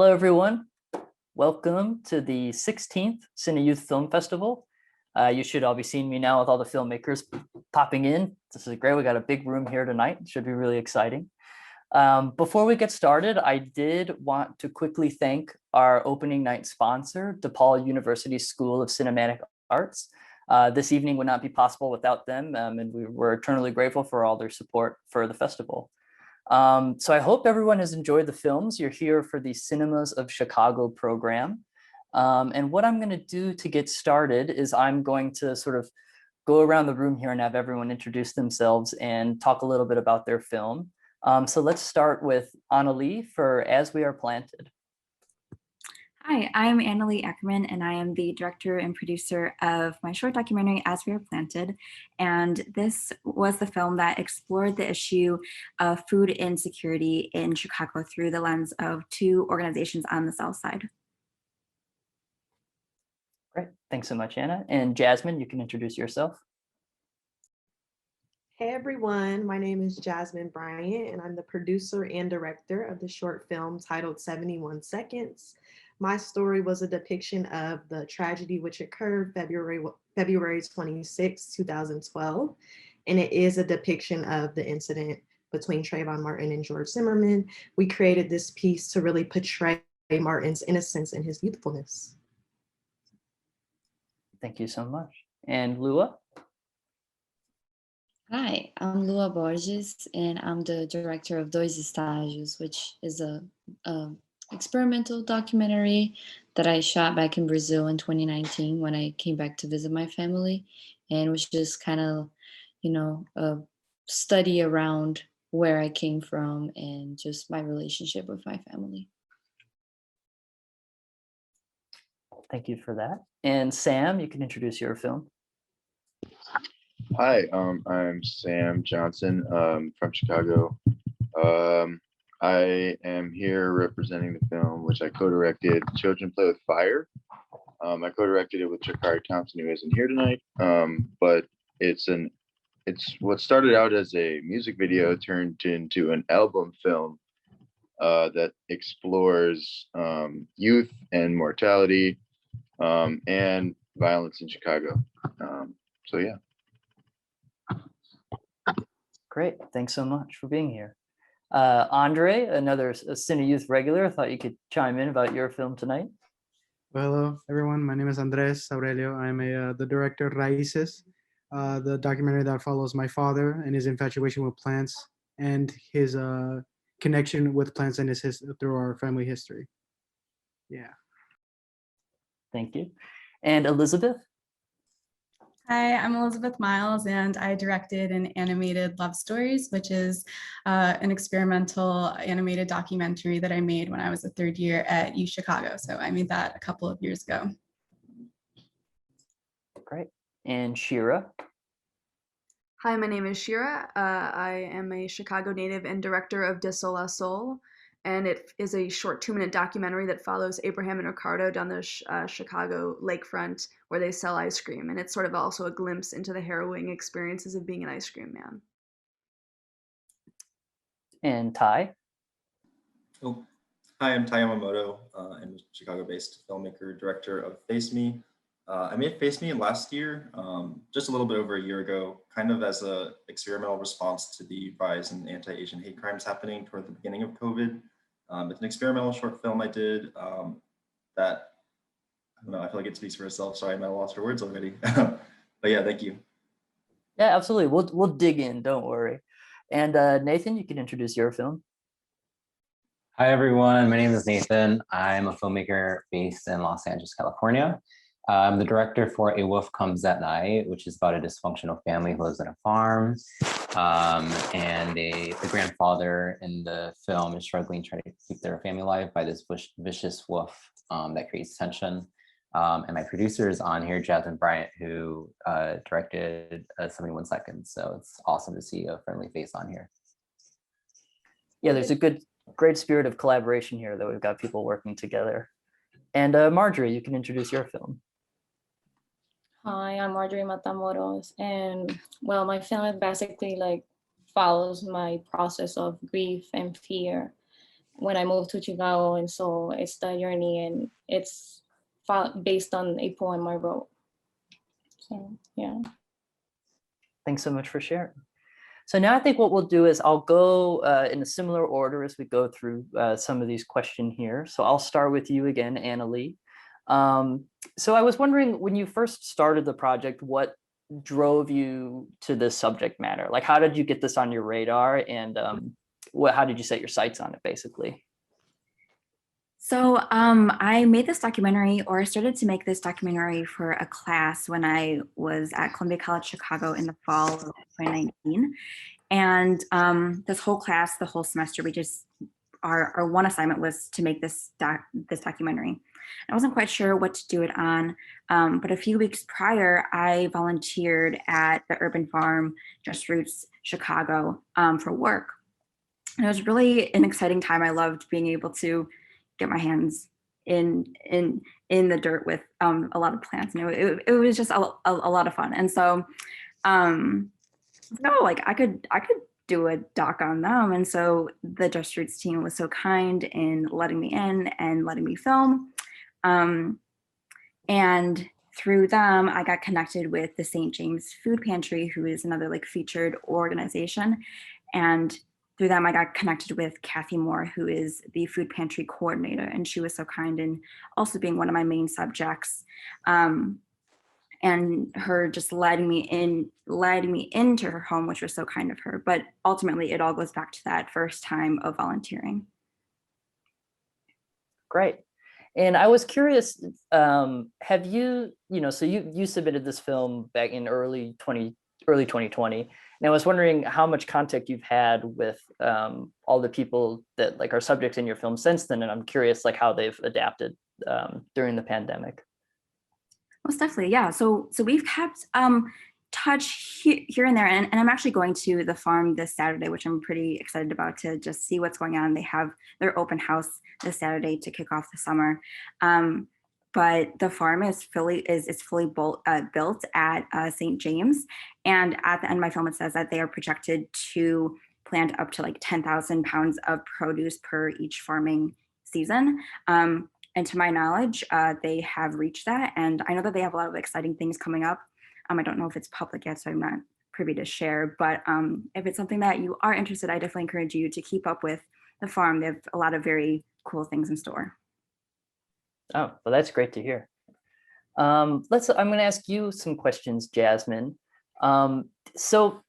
Hello, everyone. Welcome to the 16th CineYouth Film Festival. You should all be seeing me now with all the filmmakers popping in. This is great. We got a big room here tonight. It should be really exciting. Before we get started, I did want to quickly thank our opening night sponsor, DePaul University School of Cinematic Arts. This evening would not be possible without them, and we were eternally grateful for all their support for the festival. So I hope everyone has enjoyed the films. You're here for the Cinemas of Chicago program. And what I'm going to do to get started is I'm going to sort of go around the room here and have everyone introduce themselves and talk a little bit about their film. So let's start with Annalie for As We Are Planted. Hi, I'm Annalie Ackerman, and I am the director and producer of my short documentary, As We Are Planted. And this was the film that explored the issue of food insecurity in Chicago through the lens of two organizations on the South Side. Great, thanks so much, Anna. And Jasmine, you can introduce yourself. Hey everyone, my name is Jasmine Bryant, and I'm the producer and director of the short film titled 71 Seconds. My story was a depiction of the tragedy which occurred February 26, 2012, and it is a depiction of the incident between Trayvon Martin and George Zimmerman. We created this piece to really portray Martin's innocence and his youthfulness. Thank you so much. And Lua? Hi, I'm Lua Borges, and I'm the director of Deutsche Stages, which is a experimental documentary that I shot back in Brazil in 2019 when I came back to visit my family, and was just kind of, a study around where I came from and just my relationship with my family. Thank you for that. And Sam, you can introduce your film. Hi, I'm Sam Johnson from Chicago. I am here representing the film, which I co-directed, Children Play with Fire. I co-directed it with Jakari Thompson, who isn't here tonight, but it's what started out as a music video turned into an album film that explores youth and mortality and violence in Chicago. So yeah. Great, thanks so much for being here. Andre, another CineYouth regular, I thought you could chime in about your film tonight. Well, hello, everyone. My name is Andres Aurelio. I'm the director of Raíces, the documentary that follows my father and his infatuation with plants and his connection with plants and through our family history. Yeah. Thank you. And Elizabeth? Hi, I'm Elizabeth Miles, and I directed an animated Love Stories, which is an experimental animated documentary that I made when I was a third year at U Chicago. So I made that a couple of years ago. Great. And Shira? Hi, my name is Shira. I am a Chicago native and director of De Sol a Sol, and it is a short 2-minute documentary that follows Abraham and Ricardo down the Chicago lakefront where they sell ice cream, and it's sort of also a glimpse into the harrowing experiences of being an ice cream man. And Ty? Oh, hi, I'm Ty Yamamoto. I'm a Chicago-based filmmaker, director of Face Me. I made Face Me last year, just a little bit over a year ago, kind of as an experimental response to the rise in anti-Asian hate crimes happening toward the beginning of COVID. It's an experimental short film I did that, I don't know, I feel like it speaks for itself. Sorry, I'm at a loss for words already. But yeah, thank you. Yeah, absolutely. We'll dig in, don't worry. And Nathan, you can introduce your film. Hi, everyone. My name is Nathan. I'm a filmmaker based in Los Angeles, California. I'm the director for A Wolf Comes at Night, which is about a dysfunctional family who lives on a farm. And the grandfather in the film is struggling trying to keep their family alive by this vicious wolf that creates tension. And my producer is on here, Jasmine Bryant, who directed 71 Seconds. So it's awesome to see a friendly face on here. Yeah, there's a great spirit of collaboration here that we've got people working together. And Marjorie, you can introduce your film. Hi, I'm Marjorie Matamoros, and well, my film basically follows my process of grief and fear when I moved to Chicago, and so it's the journey, and it's based on a poem I wrote. So yeah. Thanks so much for sharing. So now I think what we'll do is I'll go in a similar order as we go through some of these questions here. So I'll start with you again, Annalee. So I was wondering, when you first started the project, what drove you to this subject matter? Like, how did you get this on your radar, and how did you set your sights on it, basically? So I made this documentary, or I started to make this documentary for a class when I was at Columbia College Chicago in the fall of 2019. And this whole class, the whole semester, we just, our one assignment was to make this documentary. I wasn't quite sure what to do it on, but a few weeks prior, I volunteered at the Urban Farm, Just Roots, Chicago for work. And it was really an exciting time. I loved being able to get my hands in the dirt with a lot of plants. And it was just a lot of fun. And so, no, like I could do a doc on them. And so the Just Roots team was so kind in letting me in and letting me film. And through them, I got connected with the St. James Food Pantry, who is another like featured organization. And through them, I got connected with Kathy Moore, who is the food pantry coordinator. And she was so kind in also being one of my main subjects. And her just letting me into her home, which was so kind of her. But ultimately, it all goes back to that first time of volunteering. Great. And I was curious, have you, so you submitted this film back in early 2020. And I was wondering how much contact you've had with all the people that like are subjects in your film since then. And I'm curious like how they've adapted during the pandemic. Most definitely, yeah. So we've kept touch here and there, and I'm actually going to the farm this Saturday, which I'm pretty excited about, to just see what's going on. They have their open house this Saturday to kick off the summer. But the farm is fully built at St. James, and at the end of my film, it says that they are projected to plant up to like 10,000 pounds of produce per each farming season. And to my knowledge, they have reached that. And I know that they have a lot of exciting things coming up. I don't know if it's public yet, so I'm not privy to share. But if it's something that you are interested, I definitely encourage you to keep up with the farm. They have a lot of very cool things in store. Oh, well, that's great to hear. I'm going to ask you some questions, Jasmine. So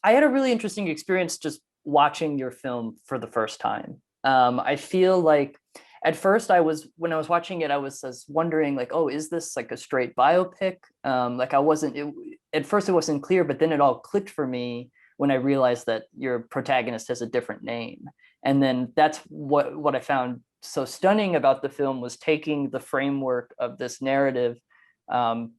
I had a really interesting experience just watching your film for the first time. I feel like at first when I was watching it, I was wondering like, oh, is this like a straight biopic? Like at first it wasn't clear, but then it all clicked for me when I realized that your protagonist has a different name. And then that's what I found so stunning about the film, was taking the framework of this narrative,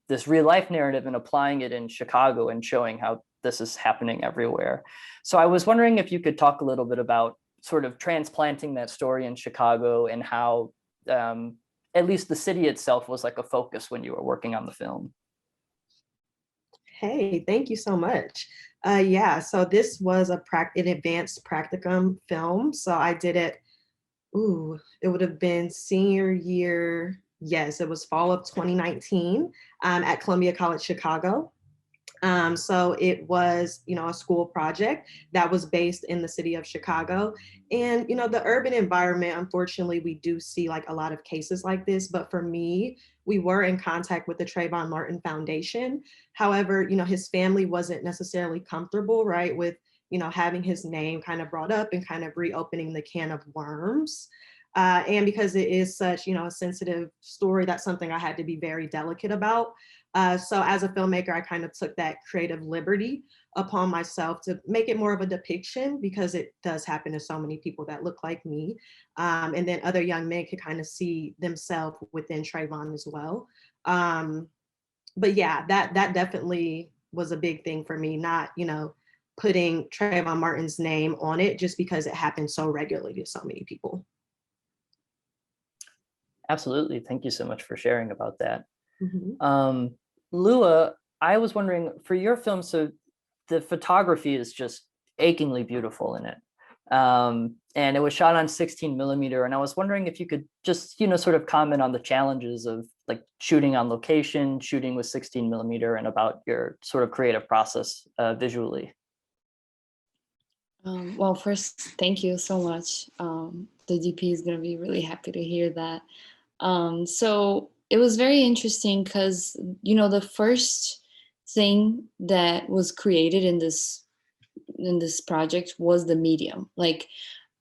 this real life narrative, and applying it in Chicago and showing how this is happening everywhere. So I was wondering if you could talk a little bit about sort of transplanting that story in Chicago, and how at least the city itself was like a focus when you were working on the film. Hey, thank you so much. Yeah, so this was an advanced practicum film. So I did it, it would have been senior year. Yes, it was fall of 2019 at Columbia College Chicago. So it was, a school project that was based in the city of Chicago. And, the urban environment, unfortunately, we do see like a lot of cases like this. But for me, we were in contact with the Trayvon Martin Foundation. However, his family wasn't necessarily comfortable, right, with, having his name kind of brought up and kind of reopening the can of worms. And because it is such, a sensitive story, that's something I had to be very delicate about. So as a filmmaker, I kind of took that creative liberty upon myself to make it more of a depiction, because it does happen to so many people that look like me. And then other young men could kind of see themselves within Trayvon as well. But yeah, that definitely was a big thing for me, not, putting Trayvon Martin's name on it just because it happened so regularly to so many people. Absolutely. Thank you so much for sharing about that. Mm-hmm. Lua, I was wondering, for your film, so the photography is just achingly beautiful in it. And it was shot on 16 millimeter. And I was wondering if you could just, sort of comment on the challenges of like shooting on location, shooting with 16 millimeter, and about your sort of creative process visually. Well, first, thank you so much. The DP is going to be really happy to hear that. So it was very interesting because, the first thing that was created in this project was the medium. Like,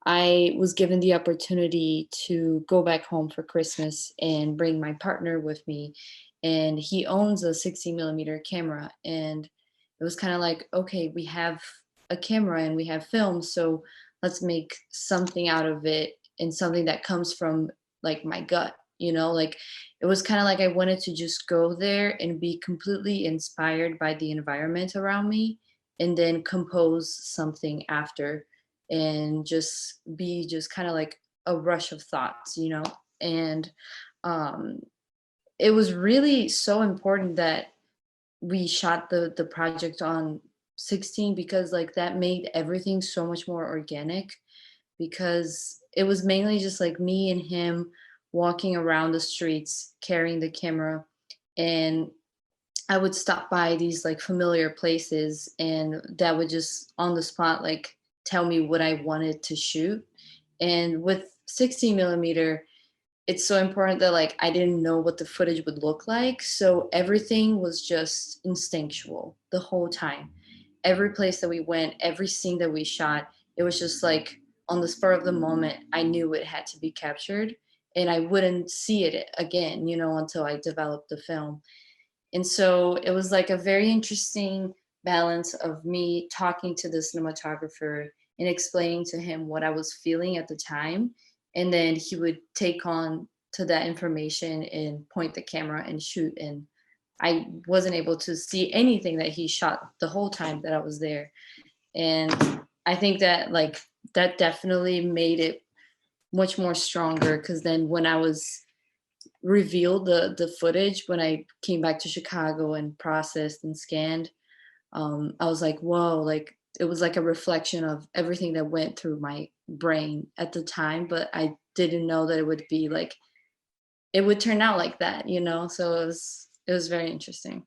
I was given the opportunity to go back home for Christmas and bring my partner with me, and he owns a 60 millimeter camera. And it was kind of like, okay, we have a camera and we have film, so let's make something out of it, and something that comes from like my gut, like it was kind of like I wanted to just go there and be completely inspired by the environment around me, and then compose something after, and just be just kind of like a rush of thoughts, and it was really so important that we shot the project on 16, because like that made everything so much more organic, because it was mainly just like me and him walking around the streets carrying the camera, and I would stop by these like familiar places, and that would just on the spot like tell me what I wanted to shoot. And with 16 millimeter, it's so important that like I didn't know what the footage would look like, so everything was just instinctual the whole time. Every place that we went, every scene that we shot, it was just like on the spur of the moment, I knew it had to be captured, and I wouldn't see it again, until I developed the film. And so it was like a very interesting balance of me talking to the cinematographer and explaining to him what I was feeling at the time. And then he would take on to that information and point the camera and shoot. And I wasn't able to see anything that he shot the whole time that I was there. And I think that like that definitely made it much more stronger, because then when I was revealed the footage, when I came back to Chicago and processed and scanned, I was like, whoa, like it was like a reflection of everything that went through my brain at the time, but I didn't know that it would be like it would turn out like that, so it was very interesting.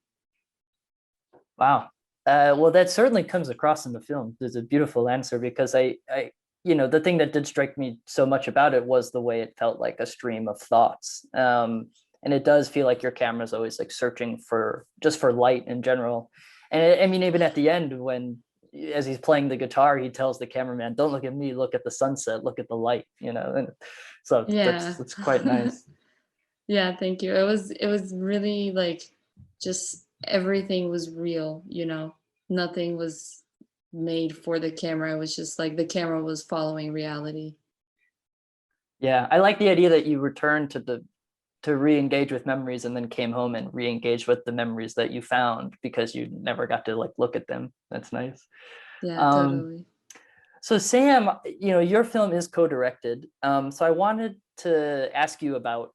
Wow. Well, that certainly comes across in the film. There's a beautiful answer, because I the thing that did strike me so much about it was the way it felt like a stream of thoughts. And it does feel like your camera's always like searching for light in general. And I mean, even at the end, when as he's playing the guitar, he tells the cameraman, "Don't look at me, look at the sunset, look at the light," And so Yeah. that's quite nice. Yeah, thank you. It was really like just everything was real, nothing was made for the camera. It was just like the camera was following reality. Yeah, I like the idea that you returned to re-engage with memories, and then came home and re-engage with the memories that you found, because you never got to like look at them. That's nice. Yeah, totally. So Sam, your film is co-directed. So I wanted to ask you about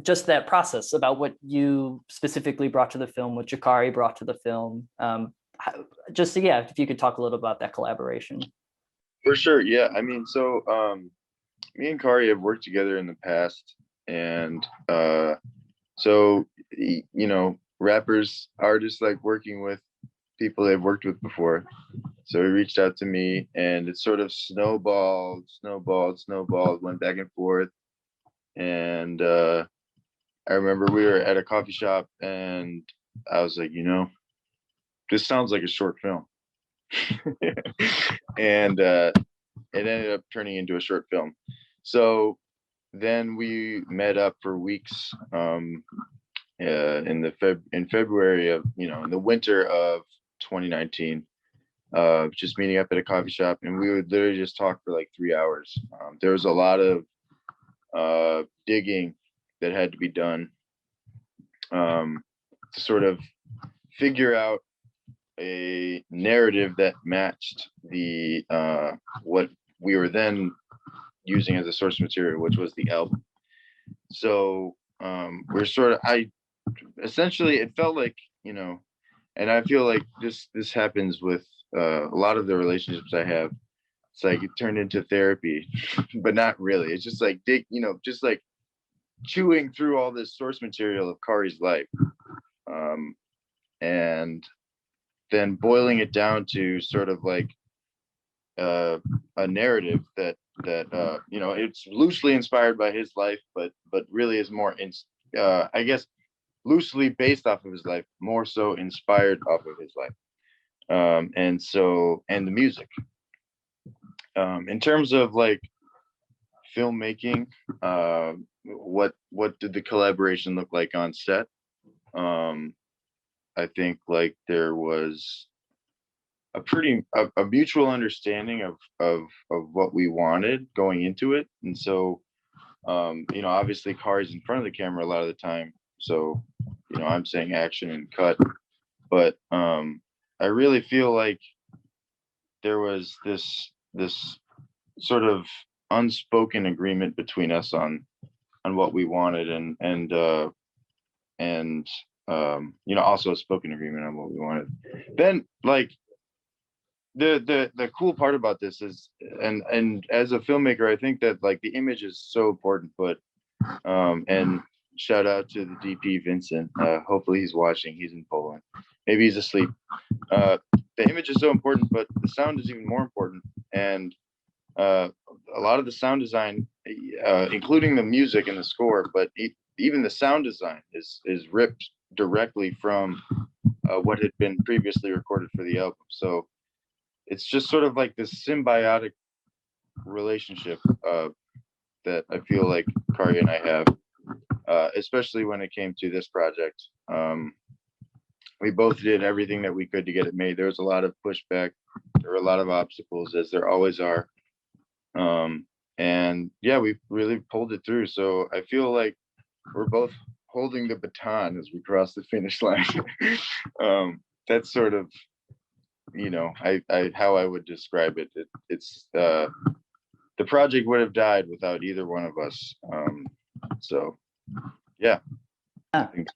just that process, about what you specifically brought to the film, what Jakari brought to the film. If you could talk a little about that collaboration. For sure. Yeah. I mean, so me and Kari have worked together in the past, and so rappers, artists like working with people they've worked with before. So he reached out to me, and it sort of snowballed, went back and forth. And I remember we were at a coffee shop, and I was like, this sounds like a short film. And it ended up turning into a short film. So then we met up for weeks in February of, in the winter of 2019, just meeting up at a coffee shop, and we would literally just talk for like 3 hours. There was a lot of digging that had to be done to sort of figure out a narrative that matched the what we were then using as a source material, which was the album. So we're sort of, essentially it felt like, and I feel like this happens with a lot of the relationships I have. it's like it turned into therapy, but not really. It's just like just like chewing through all this source material of Kari's life, and then boiling it down to sort of like a narrative that it's loosely inspired by his life, but really is more I guess loosely based off of his life, more so inspired off of his life. And the music. In terms of like filmmaking, what did the collaboration look like on set? I think like there was a mutual understanding of what we wanted going into it, and so obviously Kari's in front of the camera a lot of the time, so I'm saying action and cut, but I really feel like there was this sort of unspoken agreement between us on what we wanted, and also a spoken agreement on what we wanted. Then like the cool part about this is, and as a filmmaker, I think that like the image is so important, but and shout out to the DP Vincent. Hopefully he's watching. He's in Poland. Maybe he's asleep. The image is so important, but the sound is even more important. And a lot of the sound design, including the music and the score, but even the sound design is ripped directly from what had been previously recorded for the album. So it's just sort of like this symbiotic relationship that I feel like Kari and I have, especially when it came to this project. We both did everything that we could to get it made. There was a lot of pushback. There were a lot of obstacles, as there always are. And yeah, we really pulled it through. So I feel like we're both holding the baton as we cross the finish line. That's sort of, how I would describe it. It's the project would have died without either one of us. So yeah. I think,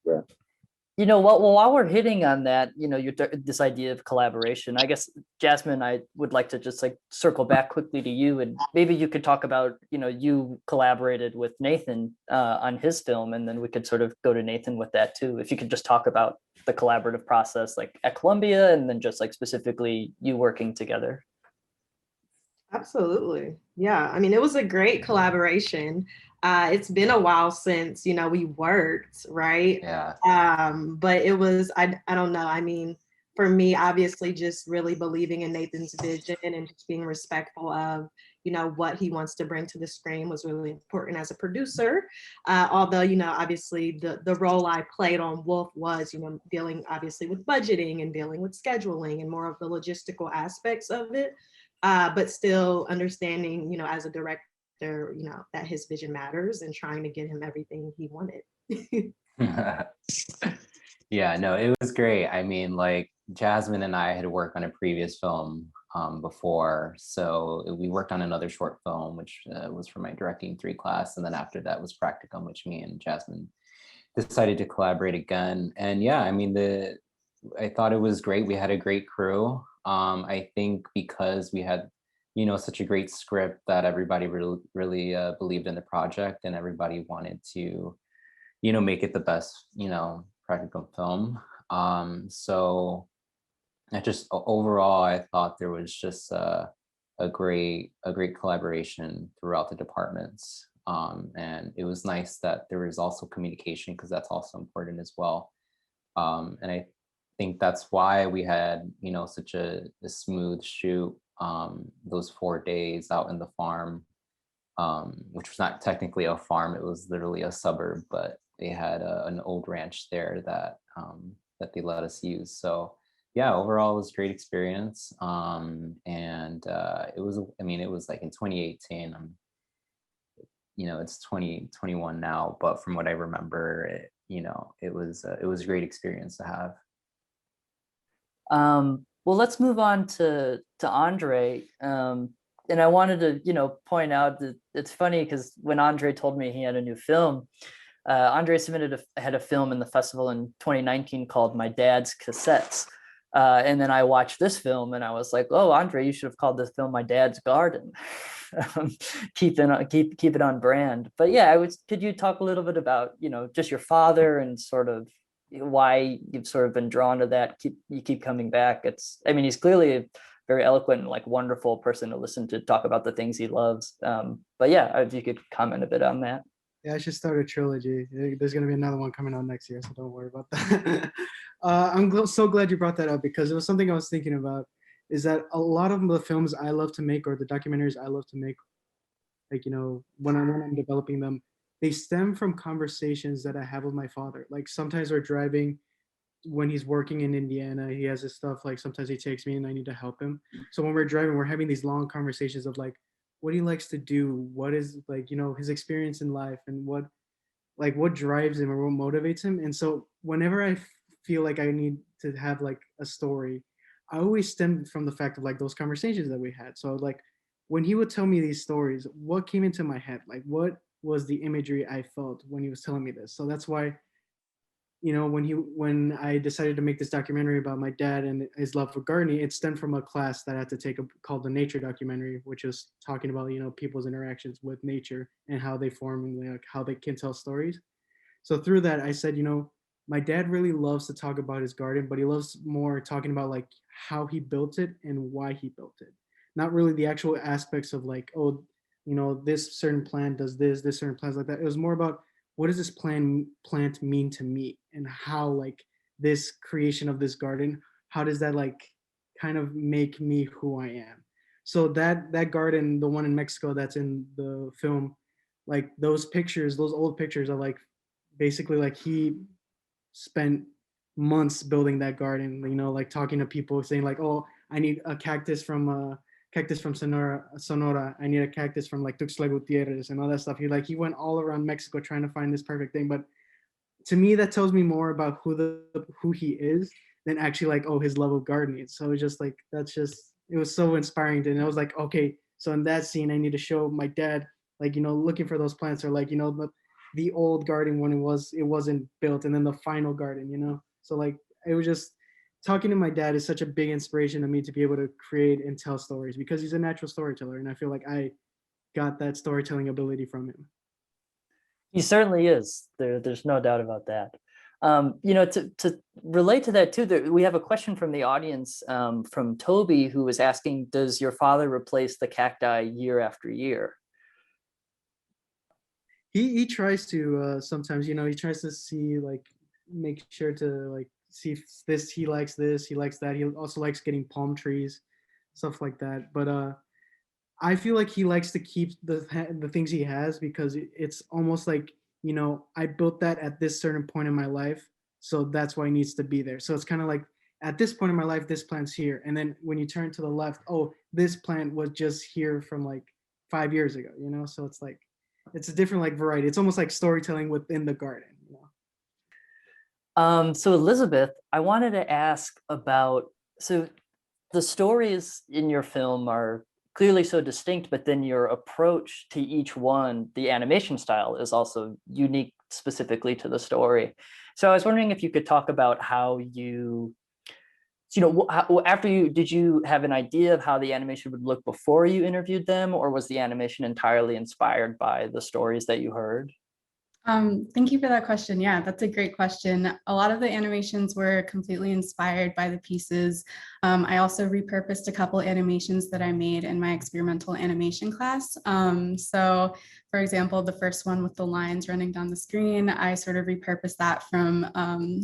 yeah. While we're hitting on that, this idea of collaboration, I guess, Jasmine, I would like to just like circle back quickly to you, and maybe you could talk about, you collaborated with Nathan on his film, and then we could sort of go to Nathan with that too. If you could just talk about the collaborative process, like at Columbia, and then just like specifically you working together. Absolutely. Yeah. I mean, it was a great collaboration. It's been a while since, we worked, right? Yeah. But it was, I don't know. I mean, for me, obviously just really believing in Nathan's vision and just being respectful of, what he wants to bring to the screen was really important as a producer. Although, obviously the role I played on Wolf was, dealing obviously with budgeting and dealing with scheduling and more of the logistical aspects of it. But still understanding, as a director, that his vision matters and trying to get him everything he wanted. Yeah, no, it was great. I mean, like Jasmine and I had worked on a previous film before. So we worked on another short film, which was for my directing 3 class. And then after that was practicum, which me and Jasmine decided to collaborate again. And yeah, I mean, I thought it was great. We had a great crew. I think because we had, such a great script that everybody really believed in the project, and everybody wanted to, make it the best, practical film. So I just overall, I thought there was just a great collaboration throughout the departments. And it was nice that there was also communication, because that's also important as well. And I think that's why we had, such a smooth shoot those 4 days out in the farm, which was not technically a farm. It was literally a suburb, but they had an old ranch there that they let us use. So yeah, overall it was a great experience. And it was like in 2018, it's 2021 now, but from what I remember, it was a great experience to have. Well, let's move on to Andre. And I wanted to, point out that it's funny because when Andre told me he had a new film, Andre had a film in the festival in 2019 called My Dad's Cassettes. And then I watched this film and I was like, oh, Andre, you should have called this film My Dad's Garden. Keep it on brand. But yeah, could you talk a little bit about, just your father and sort of why you've sort of been drawn to that? You keep coming back. He's clearly a very eloquent and like wonderful person to listen to talk about the things he loves. But yeah, if you could comment a bit on that. Yeah, I should start a trilogy. There's going to be another one coming out next year, so don't worry about that. I'm so glad you brought that up because it was something I was thinking about, is that a lot of the films I love to make or the documentaries I love to make, like, when I'm developing them, they stem from conversations that I have with my father. Like sometimes we're driving when he's working in Indiana, he has his stuff, like sometimes he takes me and I need to help him. So when we're driving, we're having these long conversations of like, what he likes to do, what is like, his experience in life and what drives him or what motivates him. And so whenever I feel like I need to have like a story, I always stem from the fact of like those conversations that we had. So like when he would tell me these stories, what came into my head? Like what was the imagery I felt when he was telling me this? So that's why, when I decided to make this documentary about my dad and his love for gardening, it stemmed from a class that I had to take called the nature documentary, which was talking about, people's interactions with nature and how they form and like how they can tell stories. So through that, I said, my dad really loves to talk about his garden, but he loves more talking about like how he built it and why he built it. Not really the actual aspects of like, oh, this certain plant does this certain plants like that. It was more about what does this plant mean to me and how like this creation of this garden, how does that like kind of make me who I am? So that garden, the one in Mexico that's in the film, like those old pictures are like basically like he spent months building that garden, like talking to people saying like, oh, I need a cactus from Sonora. I need a cactus from like Tuxtla Gutierrez and all that stuff. He went all around Mexico trying to find this perfect thing. But to me, that tells me more about who he is than actually like, oh, his love of gardening. So it's just like, it was so inspiring. And I was like, okay, so in that scene, I need to show my dad, like, looking for those plants or like, the old garden when it wasn't built and then the final garden, so like, it was just, talking to my dad is such a big inspiration to me to be able to create and tell stories because he's a natural storyteller. And I feel like I got that storytelling ability from him. He certainly is. There's no doubt about that. To relate to that too, we have a question from the audience from Toby, who was asking, does your father replace the cacti year after year? He tries to sometimes, he tries to see like, make sure to like, see if he likes that. He also likes getting palm trees, stuff like that. But I feel like he likes to keep the things he has because it's almost like, I built that at this certain point in my life, so that's why it needs to be there. So it's kind of like, at this point in my life, this plant's here, and then when you turn to the left, oh, this plant was just here from like 5 years ago, so it's like, it's a different like variety. It's almost like storytelling within the garden. So Elizabeth, I wanted to ask about, so the stories in your film are clearly so distinct, but then your approach to each one, the animation style is also unique specifically to the story. So I was wondering if you could talk about how did you have an idea of how the animation would look before you interviewed them, or was the animation entirely inspired by the stories that you heard? Thank you for that question. Yeah, that's a great question. A lot of the animations were completely inspired by the pieces. I also repurposed a couple animations that I made in my experimental animation class. So for example, the first one with the lines running down the screen, I sort of repurposed that from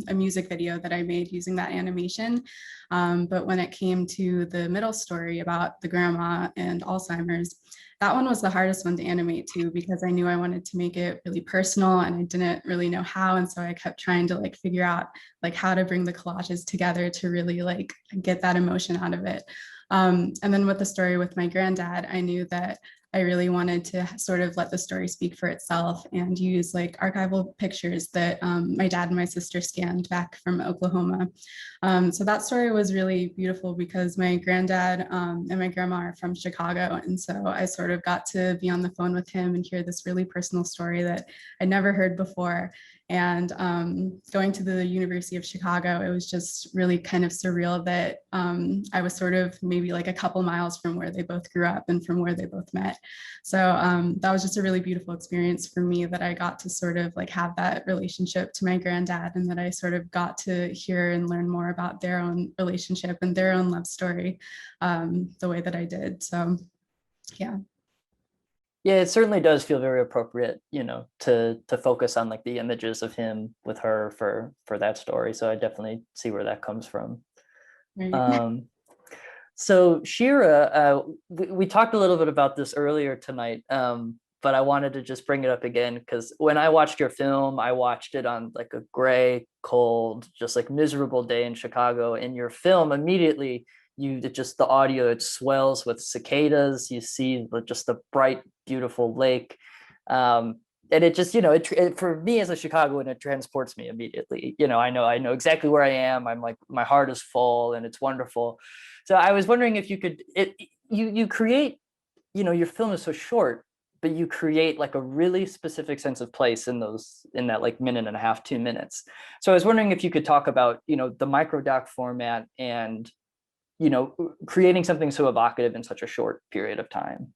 a music video that I made using that animation. But when it came to the middle story about the grandma and Alzheimer's, that one was the hardest one to animate too, because I knew I wanted to make it really personal and I didn't really know how. And so I kept trying to like figure out like how to bring the collages together to really like get that emotion out of it. And then with the story with my granddad, I knew that I really wanted to sort of let the story speak for itself and use like archival pictures that my dad and my sister scanned back from Oklahoma. So that story was really beautiful because my granddad and my grandma are from Chicago. And so I sort of got to be on the phone with him and hear this really personal story that I'd never heard before. And going to the University of Chicago, it was just really kind of surreal that I was sort of maybe like a couple miles from where they both grew up and from where they both met. So that was just a really beautiful experience for me, that I got to sort of like have that relationship to my granddad, and that I sort of got to hear and learn more about their own relationship and their own love story the way that I did. So yeah. Yeah, it certainly does feel very appropriate, you know, to focus on like the images of him with her for that story. So I definitely see where that comes from. Right. So Shira, we talked a little bit about this earlier tonight, but I wanted to just bring it up again because when I watched your film, I watched it on like a gray, cold, just like miserable day in Chicago. In your film, immediately the audio, it swells with cicadas. You see just the bright, beautiful lake. And it just, you know, it for me as a Chicagoan, it transports me immediately. You know, I know exactly where I am. I'm like, my heart is full and it's wonderful. So I was wondering if you could, you create, you know, your film is so short, but you create like a really specific sense of place in that like minute and a half, 2 minutes. So I was wondering if you could talk about, you know, the microdoc format and, you know, creating something so evocative in such a short period of time.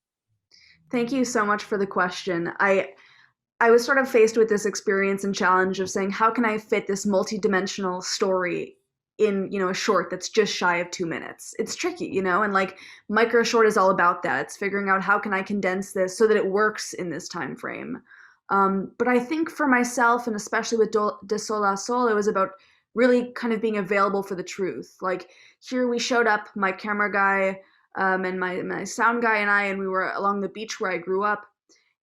Thank you so much for the question. I was sort of faced with this experience and challenge of saying, how can I fit this multi-dimensional story in, you know, a short that's just shy of 2 minutes? It's tricky, you know, and like micro short is all about that. It's figuring out how can I condense this so that it works in this time frame. But I think for myself, and especially with De Sol a Sol, it was about really kind of being available for the truth. Like here we showed up, my camera guy and my sound guy and I, and we were along the beach where I grew up,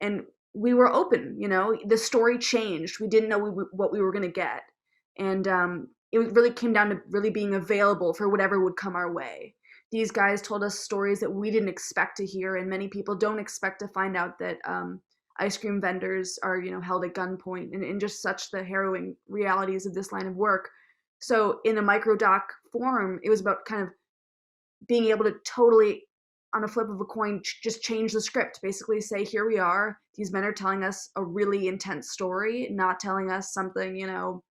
and we were open. You know, the story changed. We didn't know what we were going to get, and it really came down to really being available for whatever would come our way. These guys told us stories that we didn't expect to hear, and many people don't expect to find out that ice cream vendors are, you know, held at gunpoint, and just such the harrowing realities of this line of work. So in a microdoc form, it was about kind of being able to totally, on a flip of a coin, just change the script. Basically say, here we are. These men are telling us a really intense story, not telling us something, you know,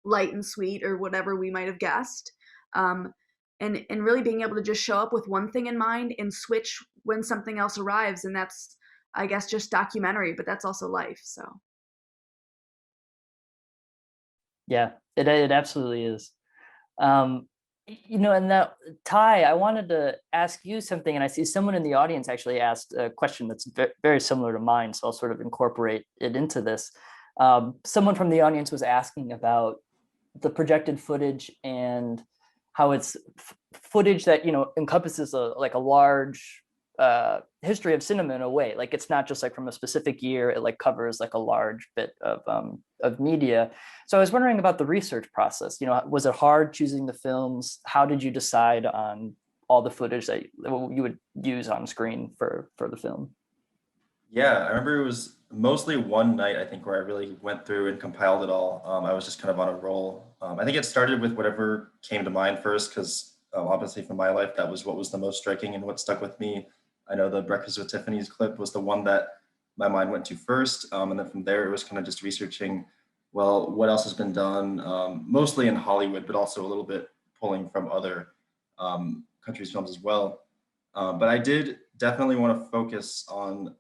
light and sweet or whatever we might have guessed. And really being able to just show up with one thing in mind and switch when something else arrives. And that's, I guess, just documentary, but that's also life. So. Yeah, it absolutely is. You know, and that Ty, I wanted to ask you something, and I see someone in the audience actually asked a question that's very similar to mine, so I'll sort of incorporate it into this. Someone from the audience was asking about the projected footage and how it's footage that, you know, encompasses a large history of cinema in a way. Like it's not just like from a specific year, it like covers like a large bit of media. So I was wondering about the research process. You know, was it hard choosing the films? How did you decide on all the footage that you would use on screen for the film? Yeah, I remember it was mostly one night, I think, where I really went through and compiled it all. I was just kind of on a roll. I think it started with whatever came to mind first, because obviously for my life, that was what was the most striking and what stuck with me. I know the Breakfast with Tiffany's clip was the one that my mind went to first. And then from there, it was kind of just researching, well, what else has been done, mostly in Hollywood, but also a little bit pulling from other countries' films as well. But I did definitely want to focus on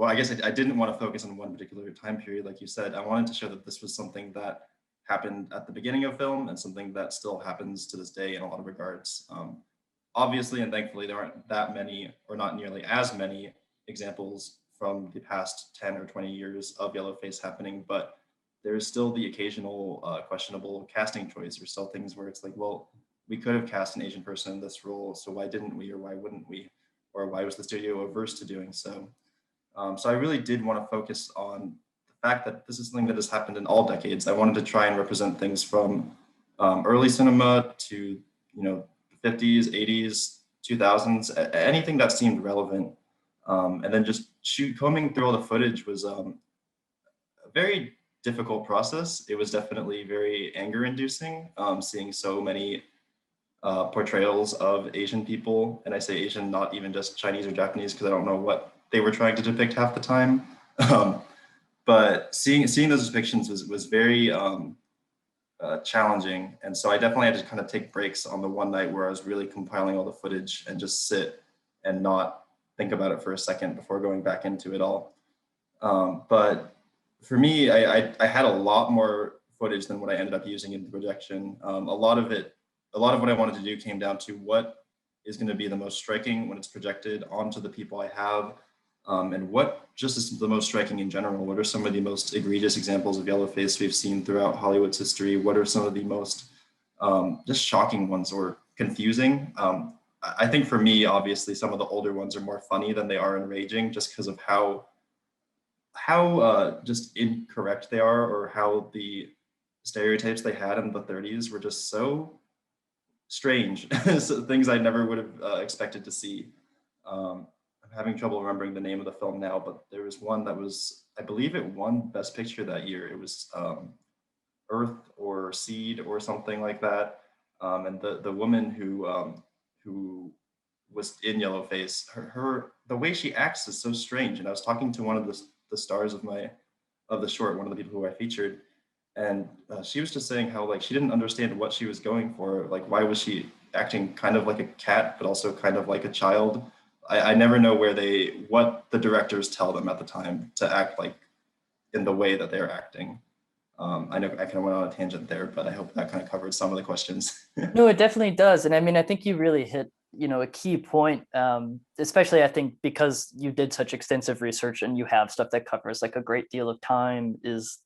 I guess I didn't want to focus on one particular time period, like you said. I wanted to show that this was something that happened at the beginning of film and something that still happens to this day in a lot of regards. Obviously, and thankfully, there aren't that many, or not nearly as many, examples from the past 10 or 20 years of yellowface happening, but there's still the occasional questionable casting choice, or still things where it's like, well, we could have cast an Asian person in this role, so why didn't we, or why wouldn't we? Or why was the studio averse to doing so? So I really did want to focus on the fact that this is something that has happened in all decades. I wanted to try and represent things from early cinema to, you know, 50s, 80s, 2000s, anything that seemed relevant. And then just combing through all the footage was a very difficult process. It was definitely very anger-inducing, seeing so many portrayals of Asian people, and I say Asian, not even just Chinese or Japanese, because I don't know what they were trying to depict half the time. but seeing those depictions was very challenging. And so I definitely had to kind of take breaks on the one night where I was really compiling all the footage and just sit and not think about it for a second before going back into it all. But for me, I had a lot more footage than what I ended up using in the projection. A lot of what I wanted to do came down to what is going to be the most striking when it's projected onto the people I have, and what just is the most striking in general. What are some of the most egregious examples of yellowface we've seen throughout Hollywood's history? What are some of the most just shocking ones or confusing? I think for me, obviously, some of the older ones are more funny than they are enraging, just because of how just incorrect they are, or how the stereotypes they had in the 30s were just so strange. So things I never would have expected to see. I'm having trouble remembering the name of the film now, but there was one that was, I believe it won Best Picture that year. It was Earth or Seed or something like that. And the woman who was in Yellowface, the way she acts is so strange. And I was talking to one of the stars of the short, one of the people who I featured, and she was just saying how like she didn't understand what she was going for. Like, why was she acting kind of like a cat, but also kind of like a child? I never know what the directors tell them at the time to act like in the way that they're acting. I know I kind of went on a tangent there, but I hope that kind of covered some of the questions. No, it definitely does. And I mean, I think you really hit, a key point, especially I think because you did such extensive research and you have stuff that covers like a great deal of time. Is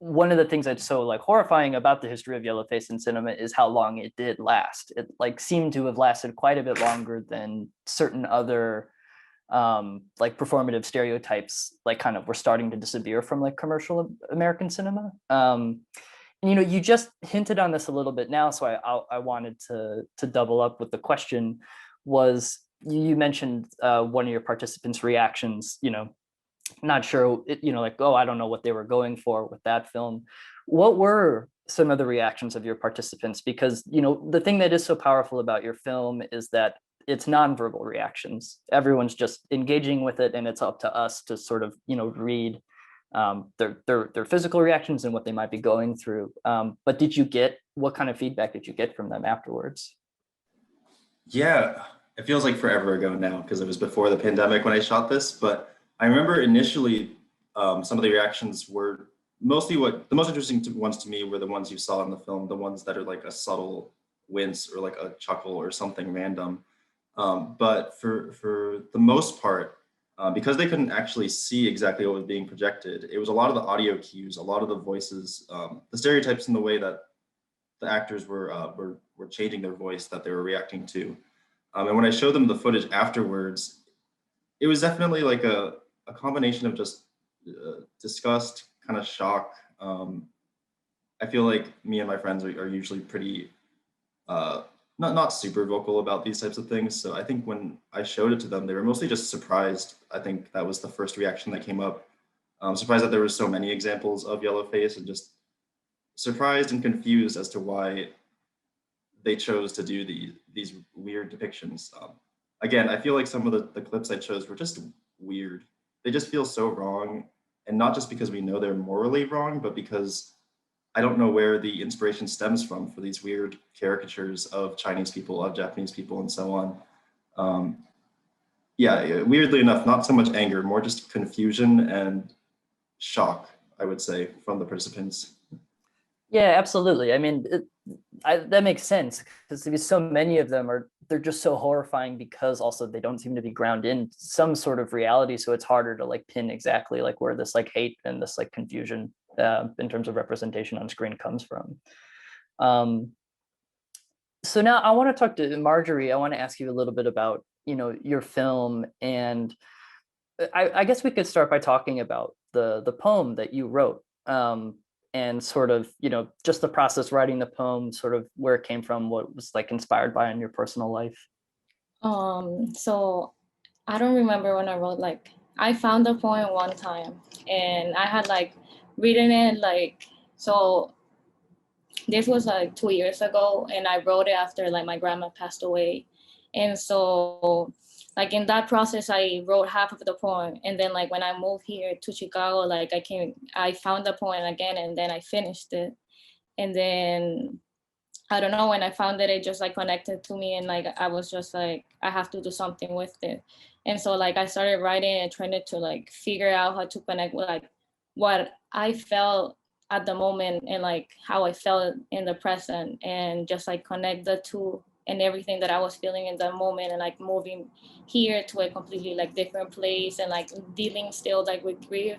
one of the things that's so like horrifying about the history of yellowface in cinema is how long it did last. It like seemed to have lasted quite a bit longer than certain other like performative stereotypes, like kind of were starting to disappear from like commercial American cinema. And you just hinted on this a little bit now, so I wanted to double up with the question. Was you mentioned one of your participants' reactions, not sure, like, oh, I don't know what they were going for with that film. What were some of the reactions of your participants? Because the thing that is so powerful about your film is that it's nonverbal reactions. Everyone's just engaging with it, and it's up to us to sort of read their physical reactions and what they might be going through. But what kind of feedback did you get from them afterwards? Yeah, it feels like forever ago now because it was before the pandemic when I shot this. But I remember initially some of the reactions were mostly the most interesting ones to me were the ones you saw in the film, the ones that are like a subtle wince or like a chuckle or something random. But for the most part, because they couldn't actually see exactly what was being projected, it was a lot of the audio cues, a lot of the voices, the stereotypes in the way that the actors were changing their voice that they were reacting to. And when I showed them the footage afterwards, it was definitely like a combination of just disgust, kind of shock. I feel like me and my friends are usually pretty not super vocal about these types of things. So I think when I showed it to them, they were mostly just surprised. I think that was the first reaction that came up. Surprised that there were so many examples of yellowface, and just surprised and confused as to why they chose to do these weird depictions. Again, I feel like some of the clips I chose were just weird. They just feel so wrong, and not just because we know they're morally wrong, but because I don't know where the inspiration stems from for these weird caricatures of Chinese people, of Japanese people, and so on. Yeah, weirdly enough, not so much anger, more just confusion and shock, I would say, from the participants. Yeah, absolutely. I mean, that makes sense because so many of them they're just so horrifying because also they don't seem to be grounded in some sort of reality. So it's harder to like pin exactly like where this like hate and this like confusion in terms of representation on screen comes from. So now I want to talk to Marjorie. I want to ask you a little bit about, your film, and I guess we could start by talking about the poem that you wrote. And sort of, just the process writing the poem, sort of where it came from, what was like inspired by in your personal life. So I don't remember when I wrote, like, I found the poem one time and I had like written it, like, so this was like 2 years ago, and I wrote it after like my grandma passed away. And so like in that process, I wrote half of the poem. And then like when I moved here to Chicago, like I found the poem again, and then I finished it. And then I don't know, when I found it, it just like connected to me, and like I was just like, I have to do something with it. And so like I started writing and trying to like figure out how to connect with like what I felt at the moment and like how I felt in the present, and just like connect the two and everything that I was feeling in that moment, and like moving here to a completely like different place, and like dealing still like with grief,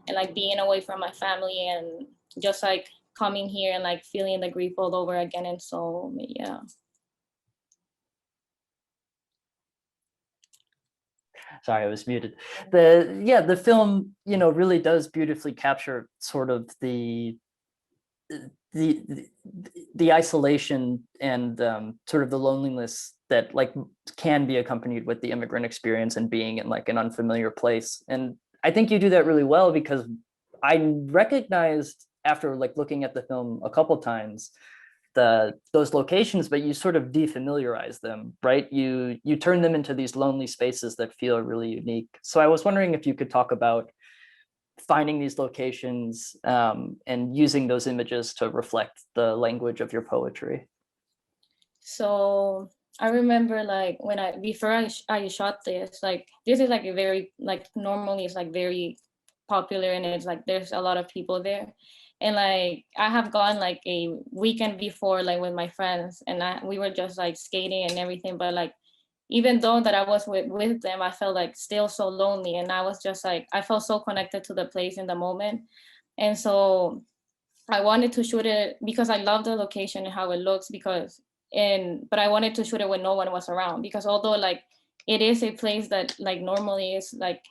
and like being away from my family, and just like coming here and like feeling the grief all over again. And so yeah. Sorry, I was muted. The film, really does beautifully capture sort of the isolation and sort of the loneliness that like can be accompanied with the immigrant experience and being in like an unfamiliar place. And I think you do that really well, because I recognized after like looking at the film a couple times those locations, but you sort of defamiliarize them, right? You turn them into these lonely spaces that feel really unique. So I was wondering if you could talk about finding these locations and using those images to reflect the language of your poetry. So I remember like when before I shot this, like this is like a very like normally it's like very popular, and it's like there's a lot of people there. And like I have gone like a weekend before, like with my friends, and we were just like skating and everything. But like even though that I was with them, I felt like still so lonely, and I was just like I felt so connected to the place in the moment. And so I wanted to shoot it because I love the location and how it looks, but I wanted to shoot it when no one was around, because although like it is a place that like normally is like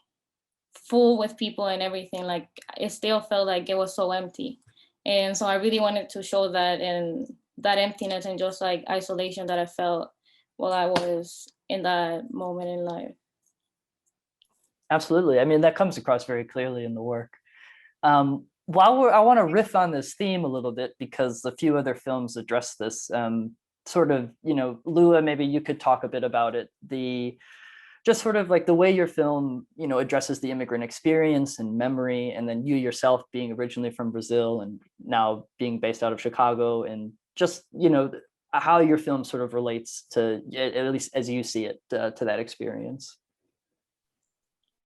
full with people and everything, like it still felt like it was so empty. And so I really wanted to show that, and that emptiness and just like isolation that I felt while I was in that moment in life. Absolutely. I mean, that comes across very clearly in the work. I want to riff on this theme a little bit, because a few other films address this sort of, Lua, maybe you could talk a bit about it. Just sort of like the way your film, addresses the immigrant experience and memory, and then you yourself being originally from Brazil and now being based out of Chicago, and just, how your film sort of relates to, at least as you see it, to that experience.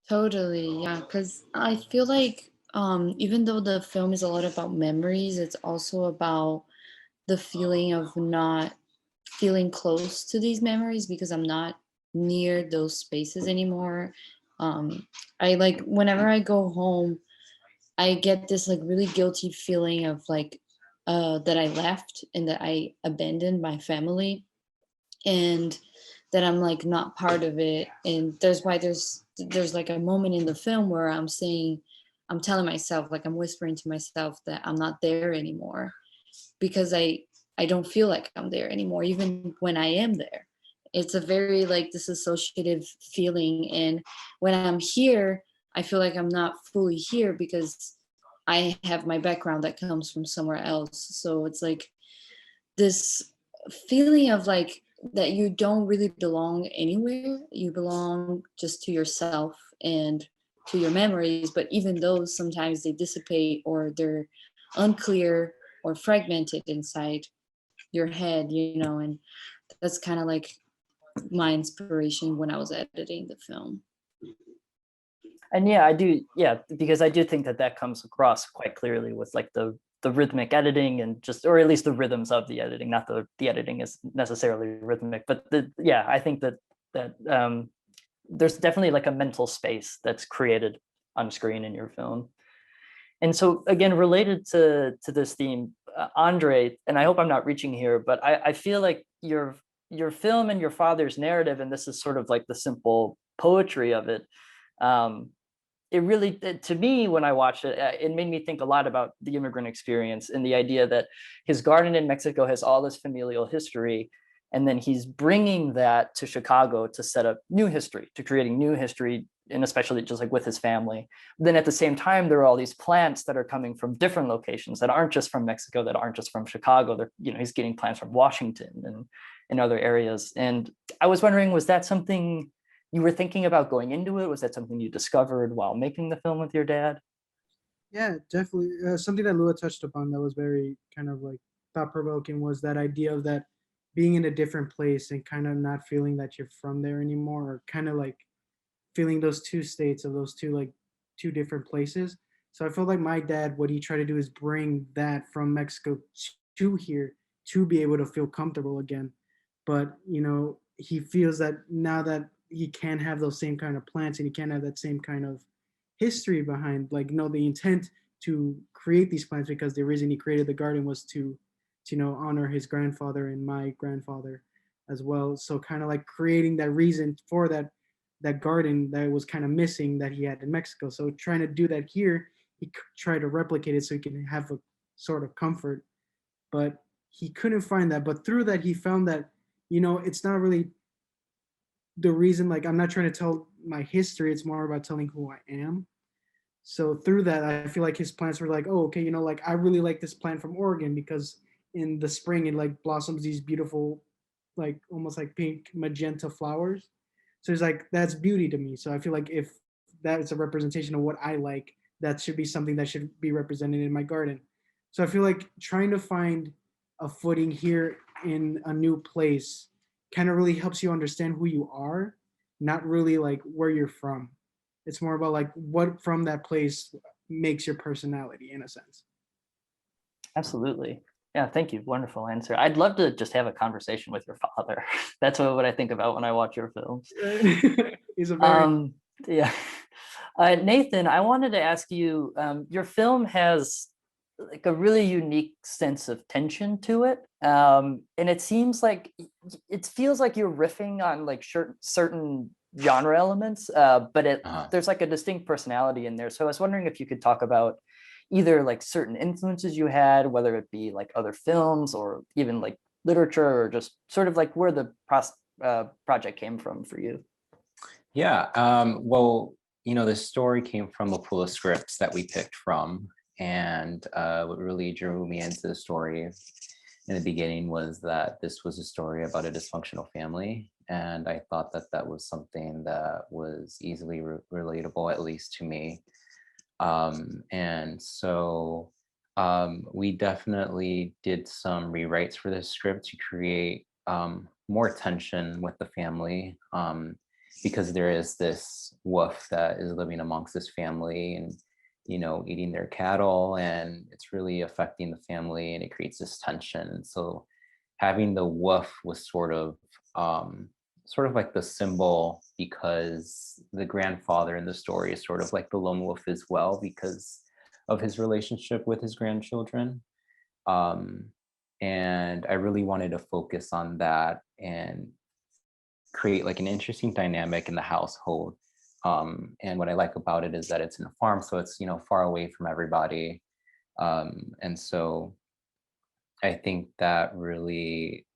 Totally, yeah, because I feel like even though the film is a lot about memories, it's also about the feeling of not feeling close to these memories because I'm not near those spaces anymore. I like whenever I go home, I get this like really guilty feeling of like that I left and that I abandoned my family, and that I'm like not part of it. And there's like a moment in the film where I'm telling myself, like I'm whispering to myself that I'm not there anymore, because I don't feel like I'm there anymore, even when I am there. It's a very like disassociative feeling. And when I'm here, I feel like I'm not fully here because I have my background that comes from somewhere else. So it's like this feeling of like that you don't really belong anywhere. You belong just to yourself and to your memories. But even those, sometimes they dissipate or they're unclear or fragmented inside your head, and that's kind of like my inspiration when I was editing the film. And because I do think that comes across quite clearly with like the rhythmic editing, and just, or at least the rhythms of the editing, not the editing is necessarily rhythmic, but I think that there's definitely like a mental space that's created on screen in your film. And so again, related to this theme, Andre, and I hope I'm not reaching here, but I feel like your film and your father's narrative, and this is sort of like the simple poetry of it, it really, to me, when I watched it, it made me think a lot about the immigrant experience and the idea that his garden in Mexico has all this familial history, and then he's bringing that to Chicago to set up new history, to creating new history, and especially just like with his family. Then at the same time, there are all these plants that are coming from different locations that aren't just from Mexico, that aren't just from Chicago. They're, he's getting plants from Washington and other areas. And I was wondering, was that something you were thinking about going into it? Was that something you discovered while making the film with your dad? Yeah, definitely. Something that Lua touched upon that was very kind of like thought provoking was that idea of that being in a different place and kind of not feeling that you're from there anymore, or kind of like feeling those two states of those two like two different places. So I feel like my dad, what he tried to do is bring that from Mexico to here to be able to feel comfortable again. But he feels that now that he can't have those same kind of plants and he can't have that same kind of history behind, like, the intent to create these plants, because the reason he created the garden was to honor his grandfather and my grandfather as well. So kind of like creating that reason for that garden that was kind of missing that he had in Mexico. So trying to do that here, he tried to replicate it so he can have a sort of comfort, but he couldn't find that. But through that, he found that, it's not really the reason, like, I'm not trying to tell my history, it's more about telling who I am. So through that, I feel like his plants were like, oh, okay, like I really like this plant from Oregon because in the spring it like blossoms these beautiful, like almost like pink magenta flowers. So it's like, that's beauty to me. So I feel like if that is a representation of what I like, that should be something that should be represented in my garden. So I feel like trying to find a footing here in a new place kind of really helps you understand who you are, not really like where you're from. It's more about like what from that place makes your personality in a sense. Absolutely. Yeah, thank you. Wonderful answer. I'd love to just have a conversation with your father. That's what I think about when I watch your films. He's a very Yeah. Nathan, I wanted to ask you, your film has like a really unique sense of tension to it. And it seems like it feels like you're riffing on like certain genre elements, but there's like a distinct personality in there. So I was wondering if you could talk about either like certain influences you had, whether it be like other films or even like literature, or just sort of like where the project came from for you. Yeah. Well, the story came from a pool of scripts that we picked from. And what really drew me into the story in the beginning was that this was a story about a dysfunctional family. And I thought that that was something that was easily relatable, at least to me. And so we definitely did some rewrites for this script to create more tension with the family, because there is this wolf that is living amongst this family and eating their cattle, and it's really affecting the family, and it creates this tension. And so having the wolf was sort of like the symbol, because the grandfather in the story is sort of like the lone wolf as well because of his relationship with his grandchildren. And I really wanted to focus on that and create like an interesting dynamic in the household. And what I like about it is that it's in a farm, so it's far away from everybody. And so I think that really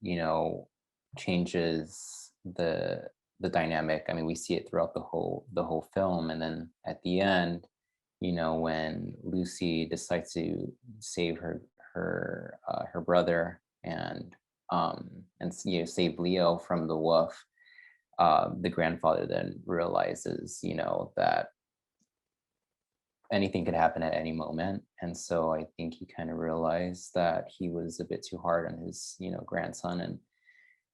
changes the dynamic. I mean, we see it throughout the whole film, and then at the end, when Lucy decides to save her brother and save Leo from the wolf, the grandfather then realizes that anything could happen at any moment. And so I think he kind of realized that he was a bit too hard on his grandson.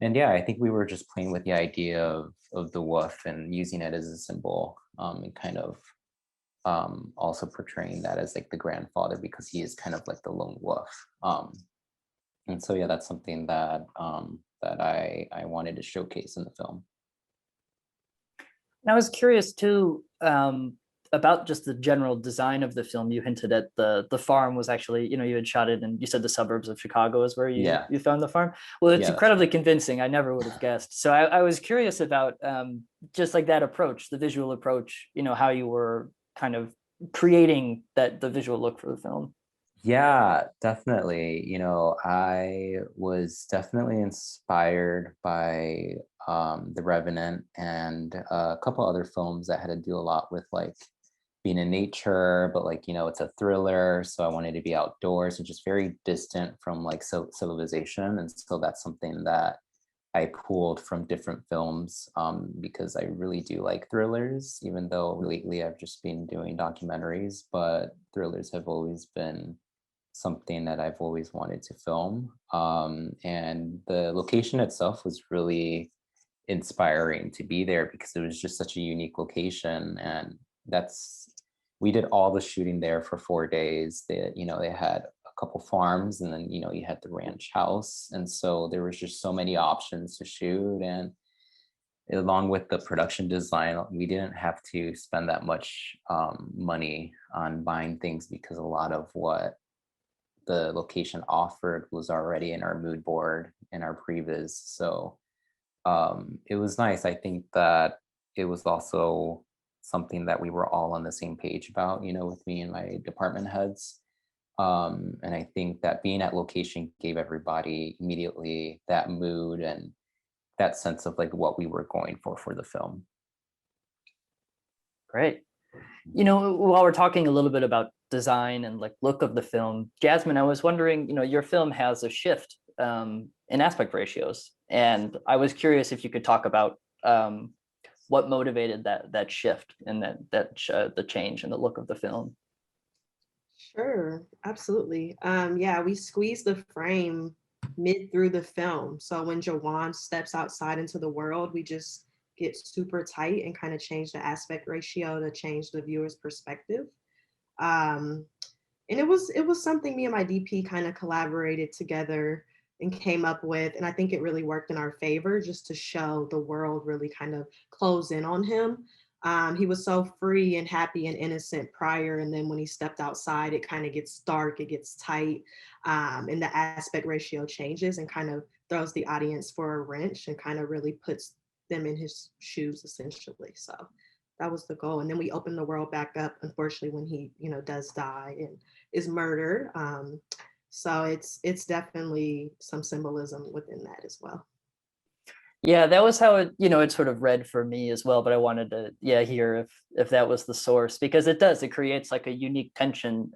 And yeah, I think we were just playing with the idea of the wolf and using it as a symbol, and kind of also portraying that as like the grandfather, because he is kind of like the lone wolf. And so yeah, that's something that that I wanted to showcase in the film. And I was curious too, about just the general design of the film. You hinted at the farm was actually, you had shot it, and you said the suburbs of Chicago is where you found the farm. Well, it's incredibly convincing. I never would have guessed. So I was curious about just like that approach, the visual approach, how you were kind of creating the visual look for the film. Yeah, definitely. I was definitely inspired by The Revenant and a couple other films that had to do a lot with like being in nature, but like, it's a thriller. So I wanted to be outdoors and just very distant from like civilization. And so that's something that I pulled from different films because I really do like thrillers, even though lately I've just been doing documentaries, but thrillers have always been something that I've always wanted to film. And the location itself was really inspiring to be there because it was just such a unique location. And we did all the shooting there for 4 days. They had a couple farms, and then, you had the ranch house. And so there was just so many options to shoot. And along with the production design, we didn't have to spend that much money on buying things because a lot of what the location offered was already in our mood board in our previs. So it was nice. I think that it was also something that we were all on the same page about, with me and my department heads. And I think that being at location gave everybody immediately that mood and that sense of like what we were going for the film. Great. While we're talking a little bit about design and like look of the film, Jasmine, I was wondering, your film has a shift in aspect ratios, and I was curious if you could talk about what motivated that shift and the change in the look of the film. Sure, absolutely. Yeah, we squeezed the frame mid through the film. So when Jawan steps outside into the world, we just get super tight and kind of change the aspect ratio to change the viewer's perspective. And it was something me and my DP kind of collaborated together and came up with, and I think it really worked in our favor just to show the world really kind of close in on him. He was so free and happy and innocent prior, and then when he stepped outside, it kind of gets dark, it gets tight, and the aspect ratio changes and kind of throws the audience for a wrench and kind of really puts them in his shoes, essentially. So that was the goal. And then we open the world back up, unfortunately, when he, does die and is murdered. So it's definitely some symbolism within that as well. Yeah, that was how it sort of read for me as well, but I wanted to hear if that was the source, because it creates like a unique tension,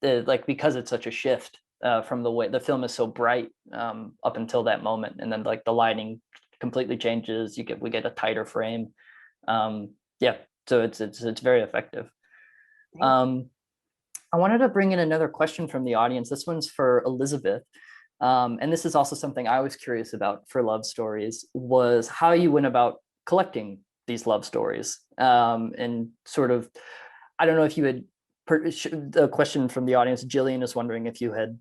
like because it's such a shift from the way the film is so bright up until that moment, and then like the lighting completely changes, we get a tighter frame. So it's very effective. I wanted to bring in another question from the audience. This one's for Elizabeth. And this is also something I was curious about for love stories, was how you went about collecting these love stories. And sort of, I don't know if you had, the question from the audience, Jillian is wondering if you had,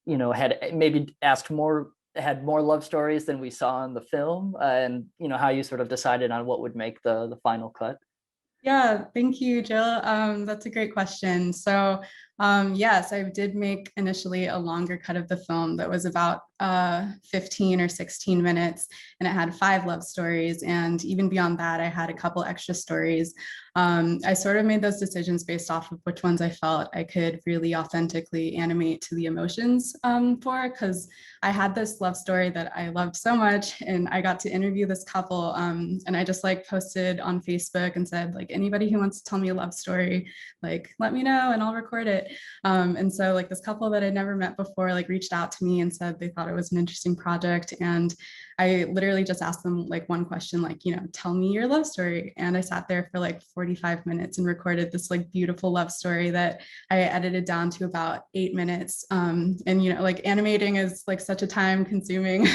had maybe had more love stories than we saw in the film, and how you sort of decided on what would make the final cut. Yeah, thank you, Jill. That's a great question. So yes, I did make initially a longer cut of the film that was about 15 or 16 minutes, and it had 5 love stories. And even beyond that, I had a couple extra stories. I sort of made those decisions based off of which ones I felt I could really authentically animate to the emotions for, because I had this love story that I loved so much, and I got to interview this couple, and I just like posted on Facebook and said, like, anybody who wants to tell me a love story, like, let me know and I'll record it. And so like this couple that I'd never met before, like, reached out to me and said they thought it was an interesting project. And I literally just asked them like one question, like, tell me your love story. And I sat there for like 45 minutes and recorded this like beautiful love story that I edited down to about 8 minutes. And, like animating is like such a time consuming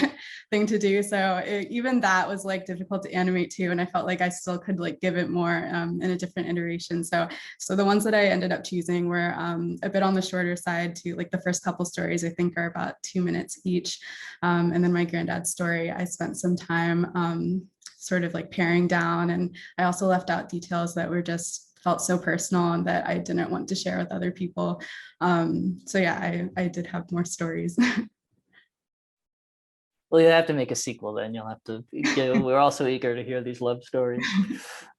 thing to do. So even that was like difficult to animate too. And I felt like I still could like give it more in a different iteration. So the ones that I ended up choosing were a bit on the shorter side too. Like the first couple stories I think are about 2 minutes each. And then my granddad's story, I spent some time sort of like paring down, and I also left out details that were just felt so personal and that I didn't want to share with other people. So yeah, I did have more stories. Well, you'll have to make a sequel then. You'll have to, we're also eager to hear these love stories.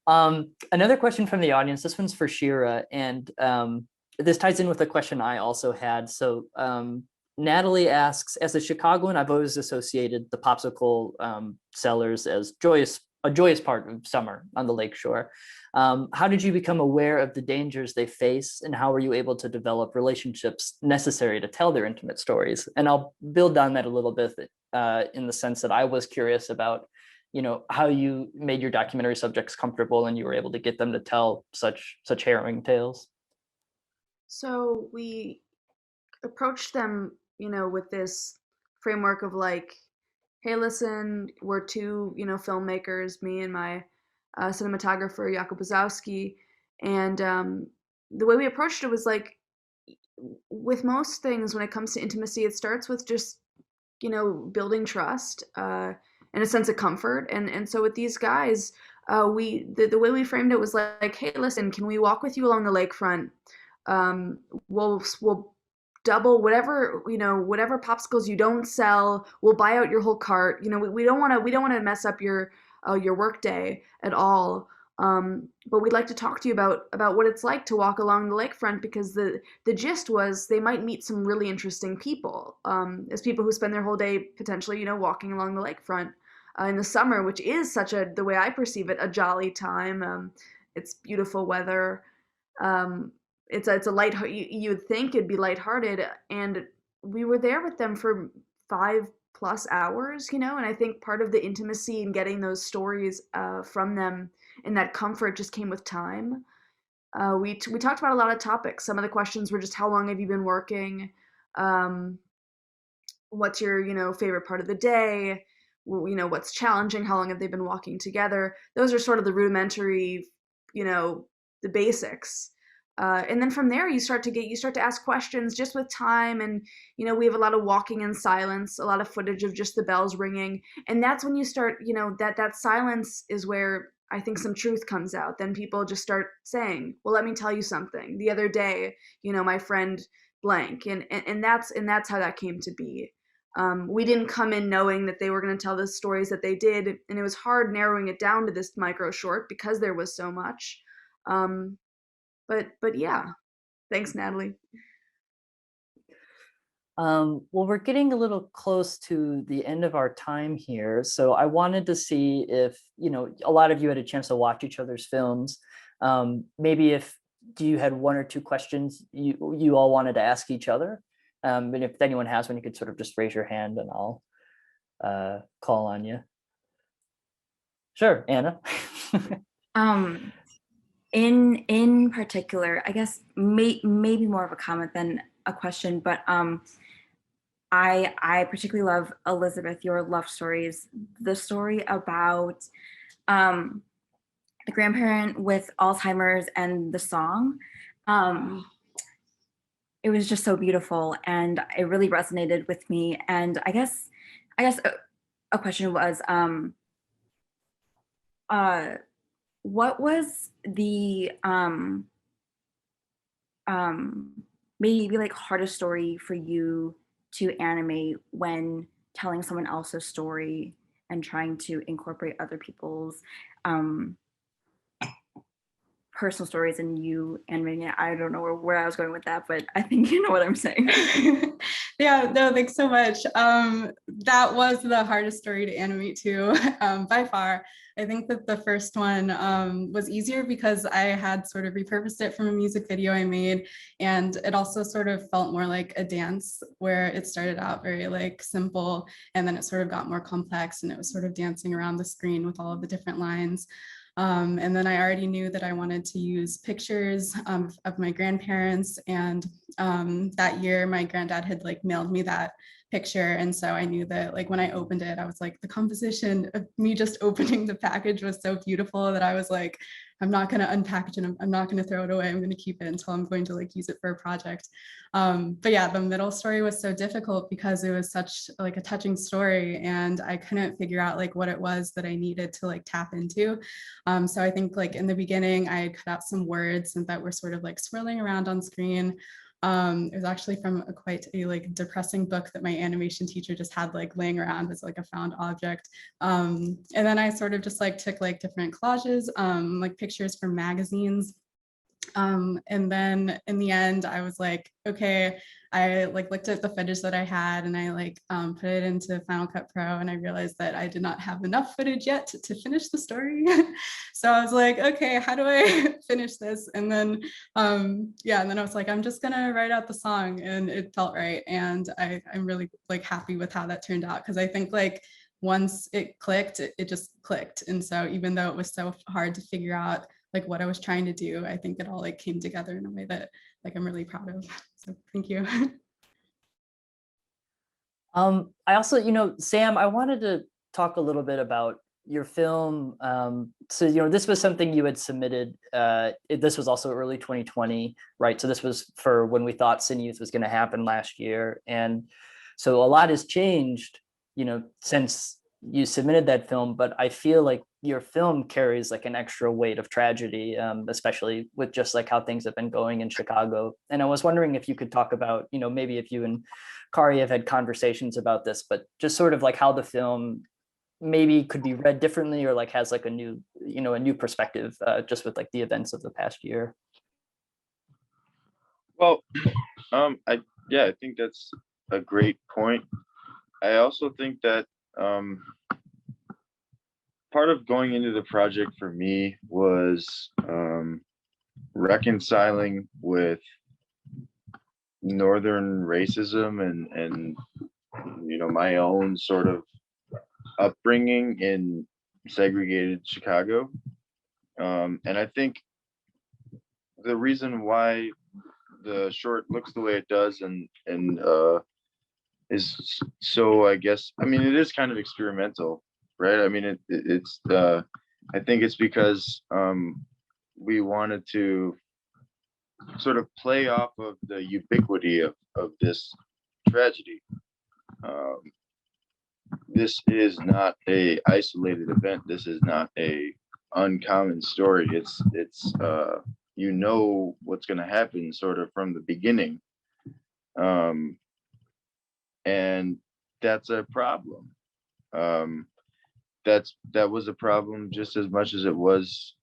Another question from the audience, this one's for Shira, and this ties in with a question I also had. So Natalie asks, as a Chicagoan, I've always associated the popsicle sellers as a joyous part of summer on the lakeshore. How did you become aware of the dangers they face, and how were you able to develop relationships necessary to tell their intimate stories? And I'll build on that a little bit. in the sense that I was curious about, how you made your documentary subjects comfortable and you were able to get them to tell such harrowing tales. So we approached them, with this framework of like, hey, listen, we're two, filmmakers, me and my cinematographer, Jakub Bazowski. And the way we approached it was like, with most things, when it comes to intimacy, it starts with just, building trust and a sense of comfort. And so with these guys, the way we framed it was like, hey, listen, can we walk with you along the lakefront? We'll double whatever popsicles you don't sell. We'll buy out your whole cart. We don't want to mess up your work day at all. But we'd like to talk to you about what it's like to walk along the lakefront, because the gist was they might meet some really interesting people, as people who spend their whole day potentially, walking along the lakefront in the summer, which is the way I perceive it, a jolly time. It's beautiful weather. It's a light. You would think it'd be lighthearted, and we were there with them for 5+ hours, and I think part of the intimacy in getting those stories from them and that comfort just came with time. We talked about a lot of topics. Some of the questions were just, how long have you been working? What's your favorite part of the day? What's challenging? How long have they been walking together? Those are sort of the rudimentary, the basics. And then from there, you start to ask questions just with time. And, we have a lot of walking in silence, a lot of footage of just the bells ringing. And that's when you start, that silence is where I think some truth comes out. Then people just start saying, well, let me tell you something. The other day, my friend blank. And that's how that came to be. We didn't come in knowing that they were going to tell the stories that they did. And it was hard narrowing it down to this micro short because there was so much. But yeah, thanks, Natalie. Well, we're getting a little close to the end of our time here. So I wanted to see if, a lot of you had a chance to watch each other's films. Maybe do you had one or two questions you all wanted to ask each other? And if anyone has one, you could sort of just raise your hand and I'll call on you. Sure, Anna. In particular, I guess maybe more of a comment than a question, but I particularly love, Elizabeth, your love stories. The story about the grandparent with Alzheimer's and the song. It was just so beautiful and it really resonated with me. And I guess a question was, what was the maybe like hardest story for you to animate when telling someone else's story and trying to incorporate other people's personal stories and you animating it? I don't know where I was going with that, but I think you know what I'm saying. Yeah, no, thanks so much. That was the hardest story to animate too, by far. I think that the first one was easier because I had sort of repurposed it from a music video I made, and it also sort of felt more like a dance, where it started out very like simple and then it sort of got more complex and it was sort of dancing around the screen with all of the different lines. And then I already knew that I wanted to use pictures of my grandparents, and that year my granddad had like mailed me that picture, and so I knew that like when I opened it, I was like, the composition of me just opening the package was so beautiful that I was like, I'm not going to unpackage it, I'm not going to throw it away, I'm going to keep it until I'm going to like use it for a project. But yeah, the middle story was so difficult because it was such like a touching story and I couldn't figure out like what it was that I needed to like tap into. So I think like in the beginning I cut out some words and that were sort of like swirling around on screen. It was actually from quite a like depressing book that my animation teacher just had like laying around as like a found object. And then I sort of just like took like different collages, like pictures from magazines, And then in the end, I was like, okay, I like looked at the footage that I had and I like put it into Final Cut Pro, and I realized that I did not have enough footage yet to finish the story. So I was like, okay, how do I finish this? And then yeah, and then I was like, I'm just gonna write out the song, and it felt right. And I'm really like happy with how that turned out, because I think like once it clicked, it just clicked. And so even though it was so hard to figure out like what I was trying to do, I think it all like came together in a way that like I'm really proud of. So thank you. I also, Sam, I wanted to talk a little bit about your film. So, this was something you had submitted. This was also early 2020, right? So this was for when we thought CineYouth was going to happen last year. And so a lot has changed, since you submitted that film, but I feel like your film carries like an extra weight of tragedy, especially with just like how things have been going in Chicago. And I was wondering if you could talk about, maybe if you and Kari have had conversations about this, but just sort of like how the film maybe could be read differently, or like has like a new, a new perspective, just with like the events of the past year. Well, I think that's a great point. I also think that part of going into the project for me was reconciling with Northern racism and my own sort of upbringing in segregated Chicago. And I think the reason why the short looks the way it does and is so, I guess, it is kind of experimental, right? It's I think it's because we wanted to sort of play off of the ubiquity of this tragedy. This is not a isolated event. This is not a uncommon story. It's what's going to happen sort of from the beginning. And that's a problem. That was a problem just as much as it was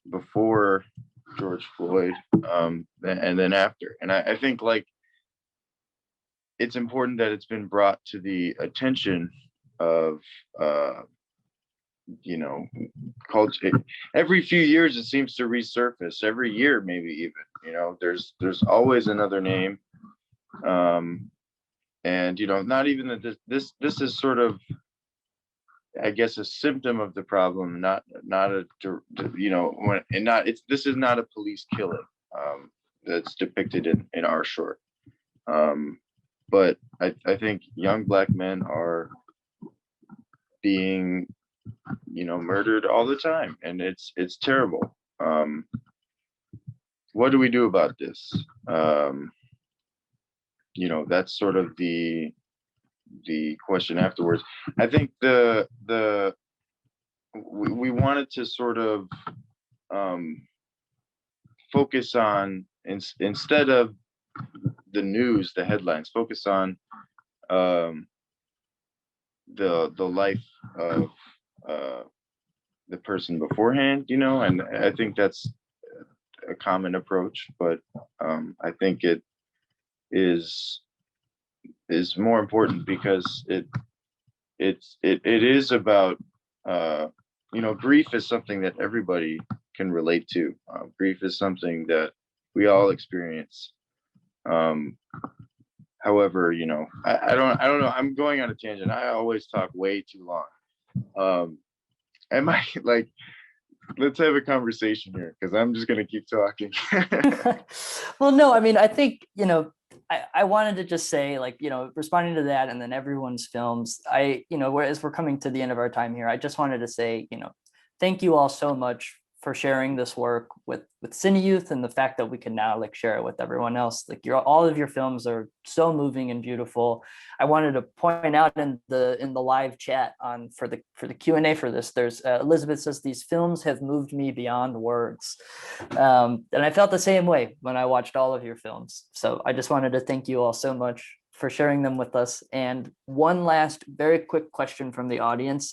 before George Floyd, and then after. And I think like it's important that it's been brought to the attention of culture. Every few years it seems to resurface. Every year, maybe even. There's always another name. And not even that this is sort of, I guess, a symptom of the problem, not a this is not a police killing that's depicted in our short. But I think young Black men are being murdered all the time, and it's terrible. What do we do about this? That's sort of the question afterwards. I think we wanted to sort of focus on, instead of the news, the headlines, focus on the life of the person beforehand, and I think that's a common approach, but I think it is more important because it is about grief is something that everybody can relate to. Grief is something that we all experience. However, I don't know. I'm going on a tangent. I always talk way too long. Am I like? Let's have a conversation here, because I'm just gonna keep talking. Well, no, I think, I wanted to just say, like, responding to that, and then everyone's films, whereas we're coming to the end of our time here, I just wanted to say, thank you all so much for sharing this work with CineYouth, and the fact that we can now like share it with everyone else. Like all of your films are so moving and beautiful. I wanted to point out in the live chat for the Q&A for this, there's Elizabeth says, these films have moved me beyond words. And I felt the same way when I watched all of your films. So I just wanted to thank you all so much for sharing them with us. And one last very quick question from the audience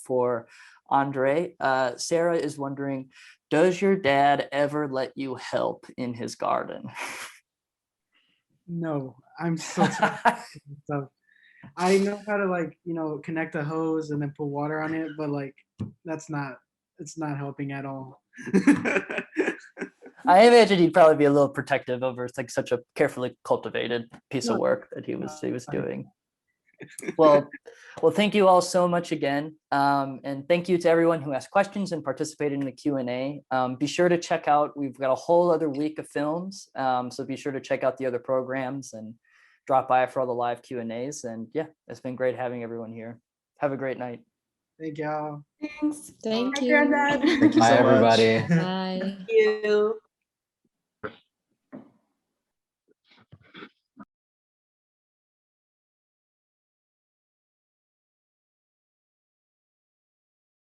for Andre. Sarah is wondering, Does your dad ever let you help in his garden? No, I'm so stuff. I know how to like, connect a hose and then put water on it, but like it's not helping at all. I imagine he'd probably be a little protective over like such a carefully cultivated piece of No, work that he was doing. Well, thank you all so much again. And thank you to everyone who asked questions and participated in the Q&A. Be sure to check out, we've got a whole other week of films. So be sure to check out the other programs and drop by for all the live Q&As. And yeah, it's been great having everyone here. Have a great night. Thank y'all. Thanks. Thank Bye, you. Granddad. Thank you Bye, so much. everybody. Bye. Thank you.